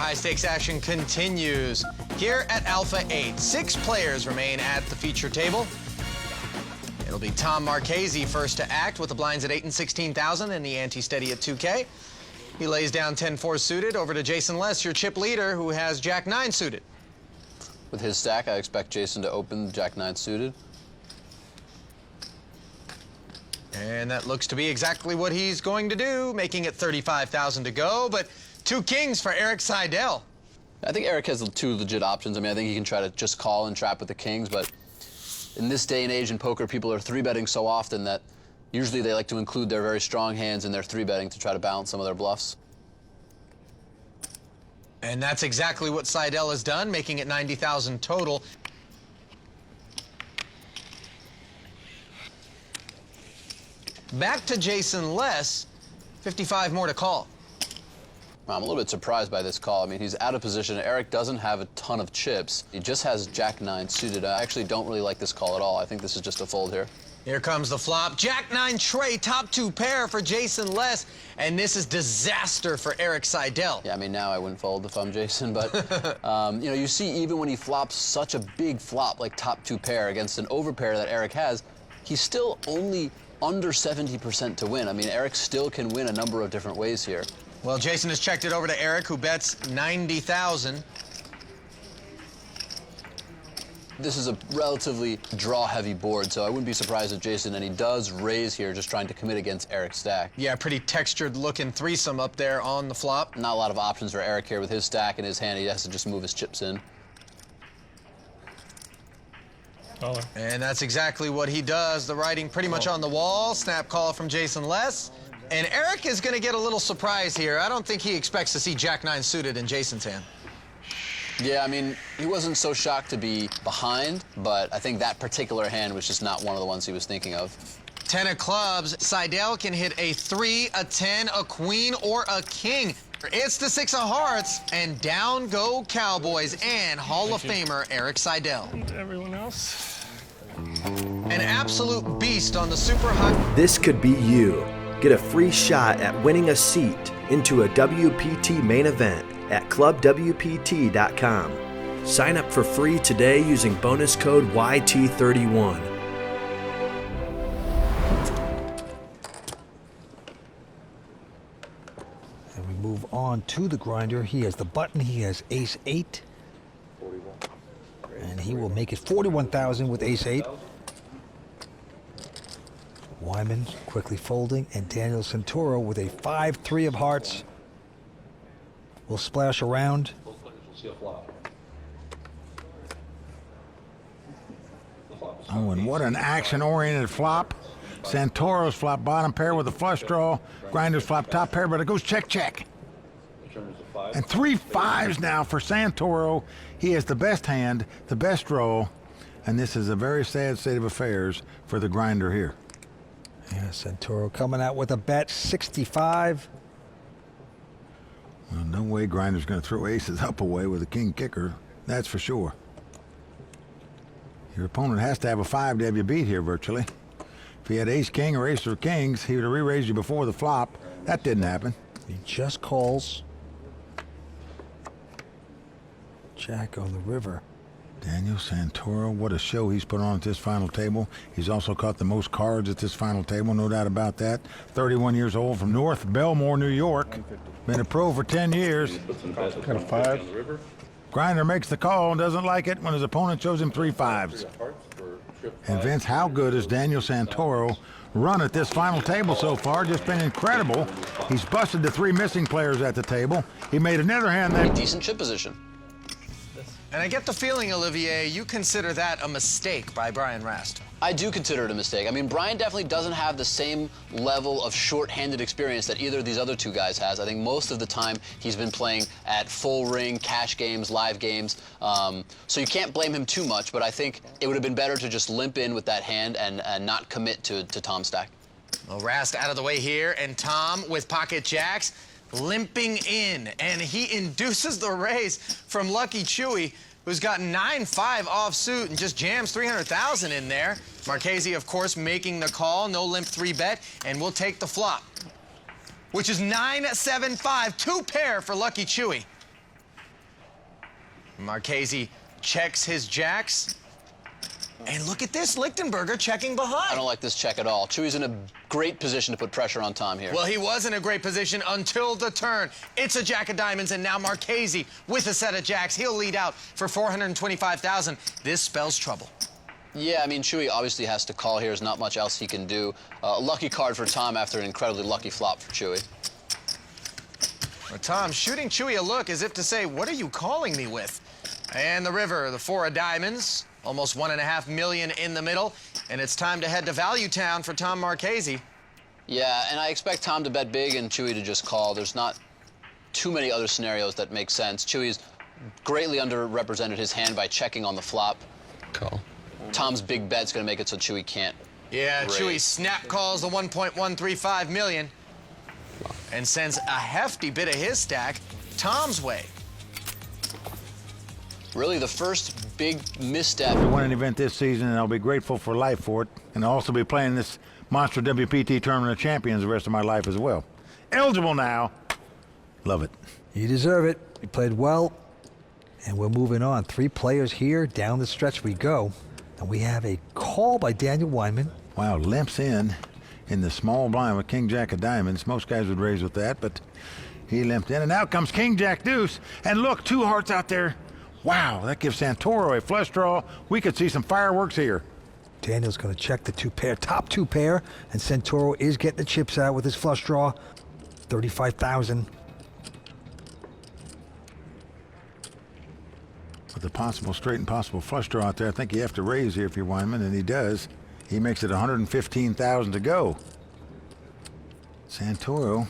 high-stakes action continues. Here at Alpha 8, 6 players remain at the feature table. It'll be Tom Marchese first to act with the blinds at 8 and 16,000 and the ante steady at 2K. He lays down 10-4 suited over to Jason Less, your chip leader, who has Jack-9 suited. With his stack, I expect Jason to open Jack-9 suited. And that looks to be exactly what he's going to do, making it 35,000 to go, but 2 kings for Erik Seidel. I think Erik has 2 legit options. I mean, I think he can try to just call and trap with the kings, but in this day and age in poker, people are 3-betting so often that usually they like to include their very strong hands in their 3-betting to try to balance some of their bluffs. And that's exactly what Seidel has done, making it 90,000 total. Back to Jason Less, 55 more to call. I'm a little bit surprised by this call. I mean, he's out of position. Erik doesn't have a ton of chips. He just has Jack-9 suited. I actually don't really like this call at all. I think this is just a fold here. Here comes the flop. Jack-9 tray, top 2 pair for Jason Less, and this is disaster for Erik Seidel. Yeah, I mean, now I wouldn't fold if I'm Jason, but, you know, you see even when he flops such a big flop like top 2 pair against an overpair that Erik has, he's still only under 70% to win. I mean, Erik still can win a number of different ways here. Well, Jason has checked it over to Erik, who bets 90,000. This is a relatively draw-heavy board, so I wouldn't be surprised if Jason, and he does raise here, just trying to commit against Erik's stack. Yeah, pretty textured-looking threesome up there on the flop. Not a lot of options for Erik here with his stack in his hand. He has to just move his chips in. And that's exactly what he does. The writing pretty much on the wall. Snap call from Jason Less. And Erik is going to get a little surprise here. I don't think he expects to see Jack-9 suited in Jason's hand. Yeah, I mean, he wasn't so shocked to be behind, but I think that particular hand was just not one of the ones he was thinking of. 10 of clubs. Seidel can hit a 3, a 10, a queen, or a king. It's the 6 of hearts, and down go Cowboys and Hall of Famer Erik Seidel. And everyone else. An absolute beast on the super high. This could be you. Get a free shot at winning a seat into a WPT main event at clubwpt.com. Sign up for free today using bonus code YT31. And we move on to the grinder. He has the button. He has ace-8. And he will make it 41,000 with ace-8. Weinman quickly folding, and Daniel Santoro with a 5-3 of hearts will splash around. Oh, and what an action-oriented flop. Santoro's flop bottom pair with a flush draw. Grinder's flop top pair, but it goes check-check. And 3 5s now for Santoro. He has the best hand, the best draw, and this is a very sad state of affairs for the grinder here. Yeah, Santoro coming out with a bet, 65. Well, no way Grinder's going to throw aces up away with a king kicker, that's for sure. Your opponent has to have a 5 to have you beat here, virtually. If he had ace-king or ace of kings, he would have re-raised you before the flop. That didn't happen. He just calls. Jack on the river. Daniel Santoro, what a show he's put on at this final table. He's also caught the most cards at this final table, no doubt about that. 31 years old from North Belmore, New York. Been a pro for 10 years. Kind of 5. Grinder makes the call and doesn't like it when his opponent shows him 3 5s. And Vince, how good has Daniel Santoro run at this final table so far? Just been incredible. He's busted the 3 missing players at the table. He made another hand there. Decent chip position. And I get the feeling, Olivier, you consider that a mistake by Brian Rast. I do consider it a mistake. I mean, Brian definitely doesn't have the same level of short-handed experience that either of these other 2 guys has. I think most of the time he's been playing at full ring, cash games, live games. So you can't blame him too much, but I think it would have been better to just limp in with that hand and not commit to Tom's stack. Well, Rast out of the way here, and Tom with pocket jacks limping in, and he induces the raise from Lucky Chewy, who's got 9-5 offsuit and just jams 300,000 in there. Marchese, of course, making the call, no limp 3-bet, and we'll take the flop, which is 9-7-5, 2 pair for Lucky Chewy. Marchese checks his jacks. And look at this, Lichtenberger checking behind. I don't like this check at all. Chewy's in a great position to put pressure on Tom here. Well, he was in a great position until the turn. It's a jack of diamonds, and now Marchese with a set of jacks. He'll lead out for $425,000. This spells trouble. Yeah, I mean, Chewy obviously has to call here. There's not much else he can do. A lucky card for Tom after an incredibly lucky flop for Chewy. Well, Tom shooting Chewy a look as if to say, what are you calling me with? And the river, the 4 of diamonds. Almost $1.5 million in the middle, and it's time to head to Value Town for Tom Marchese. Yeah, and I expect Tom to bet big and Chewy to just call. There's not too many other scenarios that make sense. Chewy's greatly underrepresented his hand by checking on the flop. Call. Tom's big bet's going to make it so Chewy can't. Yeah, raise. Chewy snap calls the $1.135 million and sends a hefty bit of his stack Tom's way. Really, the first big misstep. To win an event this season, and I'll be grateful for life for it, and I'll also be playing this monster WPT Tournament of Champions the rest of my life as well. Eligible now. Love it. You deserve it. You played well, and we're moving on. 3 players here. Down the stretch we go, and we have a call by Daniel Weinman. Wow, limps in the small blind with King Jack of diamonds. Most guys would raise with that, but he limped in, and out comes King Jack deuce. And look, 2 hearts out there. Wow, that gives Santoro a flush draw. We could see some fireworks here. Daniel's going to check the 2 pair, top 2 pair, and Santoro is getting the chips out with his flush draw. $35,000. With the possible straight and possible flush draw out there, I think you have to raise here if you're Weinman, and he does. He makes it $115,000 to go. Santoro.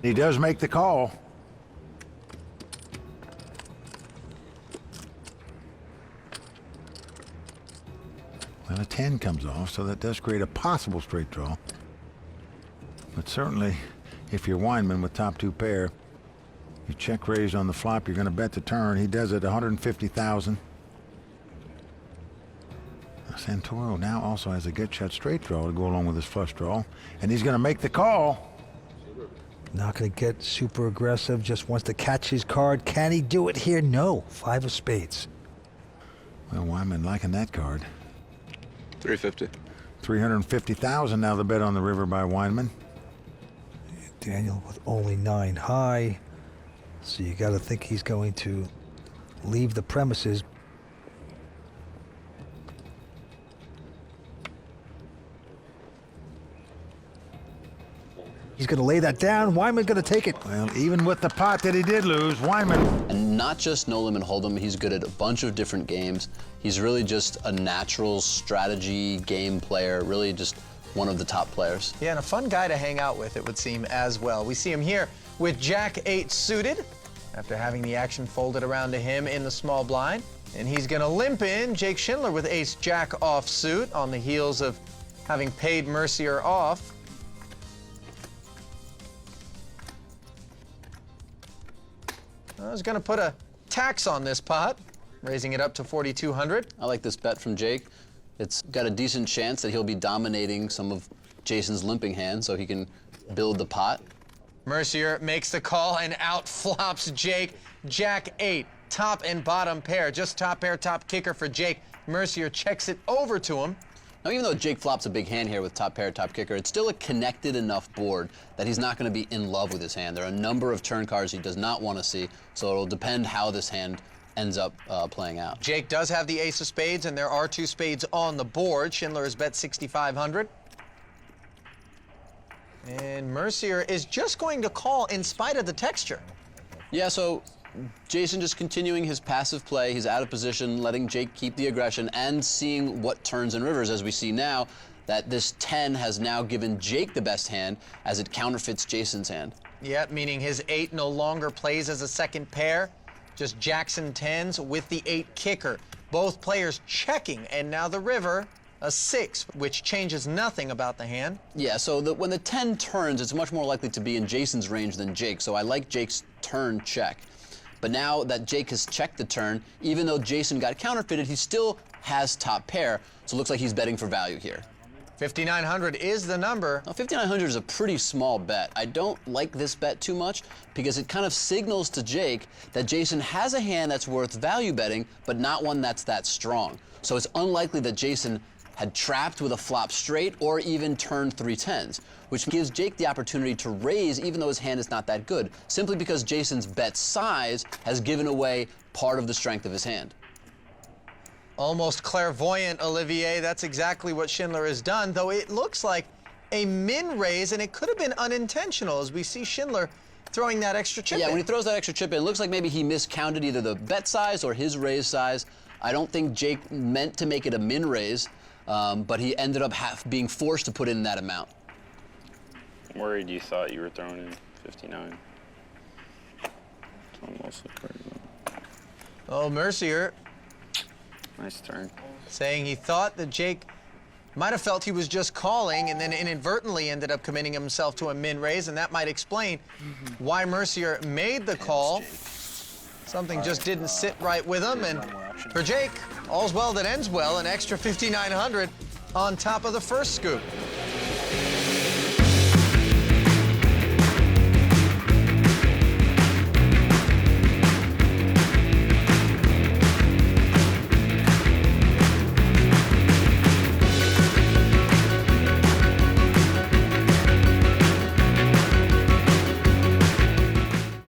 He does make the call. Well, a 10 comes off, so that does create a possible straight draw. But certainly, if you're Weinman with top 2 pair, you check raise on the flop, you're going to bet the turn. He does it $150,000. Santoro now also has a good shot straight draw to go along with his flush draw, and he's going to make the call. Not going to get super aggressive, just wants to catch his card. Can he do it here? No. 5 of spades. Well, Weinman liking that card. 350. $350,000 now the bet on the river by Weinman. Daniel with only 9 high. So you got to think he's going to leave the premises. He's going to lay that down. Weinman's going to take it. Well, even with the pot that he did lose, Weinman. And not just no limit hold'em, he's good at a bunch of different games. He's really just a natural strategy game player, really just one of the top players. Yeah, and a fun guy to hang out with, it would seem, as well. We see him here with Jack 8 suited after having the action folded around to him in the small blind. And he's going to limp in Jake Schindler with Ace Jack offsuit on the heels of having paid Mercier off. I was going to put a tax on this pot, raising it up to $4,200. I like this bet from Jake. It's got a decent chance that he'll be dominating some of Jason's limping hand, so he can build the pot. Mercier makes the call, and out flops Jake. Jack 8, top and bottom pair. Just top pair, top kicker for Jake. Mercier checks it over to him. Now, even though Jake flops a big hand here with top pair, top kicker, it's still a connected enough board that he's not going to be in love with his hand. There are a number of turn cards he does not want to see, so it'll depend how this hand ends up playing out. Jake does have the ace of spades, and there are 2 spades on the board. Schindler has bet $6,500. And Mercier is just going to call in spite of the texture. Yeah, so Jason just continuing his passive play. He's out of position, letting Jake keep the aggression and seeing what turns and rivers, as we see now that this 10 has now given Jake the best hand as it counterfeits Jason's hand. Yeah, meaning his 8 no longer plays as a second pair. Just Jackson 10s with the 8 kicker. Both players checking, and now the river, a 6, which changes nothing about the hand. Yeah, so when the 10 turns, it's much more likely to be in Jason's range than Jake, so I like Jake's turn check. But now that Jake has checked the turn, even though Jason got counterfeited, he still has top pair, so it looks like he's betting for value here. 5,900 is the number. Now, 5,900 is a pretty small bet. I don't like this bet too much because it kind of signals to Jake that Jason has a hand that's worth value betting, but not one that's that strong. So it's unlikely that Jason had trapped with a flop straight or even turned 3 10s, which gives Jake the opportunity to raise even though his hand is not that good, simply because Jason's bet size has given away part of the strength of his hand. Almost clairvoyant, Olivier. That's exactly what Schindler has done, though it looks like a min raise, and it could have been unintentional as we see Schindler throwing that extra chip in. When he throws that extra chip in, it looks like maybe he miscounted either the bet size or his raise size. I don't think Jake meant to make it a min raise, but he ended up being forced to put in that amount. I'm worried you thought you were throwing in 59. It's almost crazy. Oh, Mercier Nice turn. saying he thought that Jake might have felt he was just calling and then inadvertently ended up committing himself to a min raise, and that might explain why Mercier made the call. Something just didn't sit right with him, and for Jake, all's well that ends well, an extra 5,900 on top of the first scoop.